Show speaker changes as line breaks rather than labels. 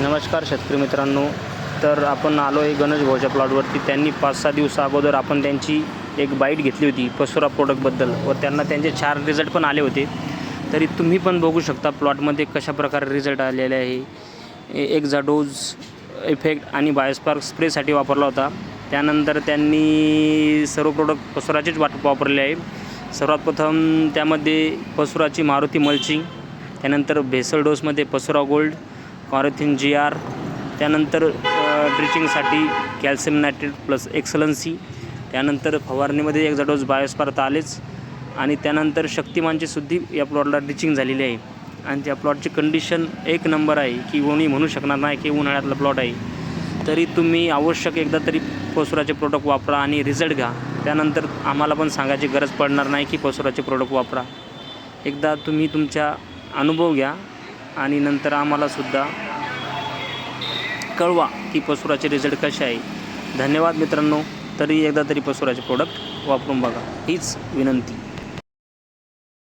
नमस्कार शेतकरी मित्रांनो. तर आपण आलो आहे गणेश भाऊच्या प्लॉटवरती. त्यांनी 5-6 दिवसा अगोदर आपण त्यांची एक बाईट घेतली होती पसुरा प्रोडक्टबद्दल व त्यांना त्यांचे 4 रिझल्ट पण आले होते. तरी तुम्ही पण बघू शकता प्लॉटमध्ये कशाप्रकारे रिझल्ट आलेले आहे. एक्झाडोज इफेक्ट आणि बायोस्पार्क स्प्रेसाठी वापरला होता. त्यानंतर त्यांनी सर्व प्रोडक्ट पसुराचेच वापरले आहे. सर्वात प्रथम त्यामध्ये पसुराची मारुती मल्चिंग, त्यानंतर भेसल डोसमध्ये पसुरा गोल्ड, मॅरेथॉन GR, त्यानंतर ड्रिचिंगसाठी कॅल्शियम नायट्रेट प्लस एक्सलन्सी, त्यानंतर फवारणीमध्ये एक्झाडोज बायोस्पार्क आलेच आणि त्यानंतर शक्तिमानची सुद्धा या प्लॉटला ड्रिचिंग झालेली आहे. आणि त्या प्लॉटची कंडिशन एक नंबर आहे की कोणी म्हणू शकणार नाही की उन्हाळ्यातला प्लॉट आहे. तरी तुम्ही आवश्यक एकदा तरी पसुराचे प्रोडक्ट वापरा आणि रिझल्ट घ्या. त्यानंतर आम्हाला पण सांगायची गरज पडणार नाही की पसुराचे प्रोडक्ट वापरा. एकदा तुम्ही तुमचा अनुभव घ्या आणि नंतर आम्हालासुद्धा कळवा की पसुराचे रिझल्ट कसे आहे. धन्यवाद मित्रांनो. तरी एकदा तरी पसुराचे प्रोडक्ट वापरून बघा हीच विनंती.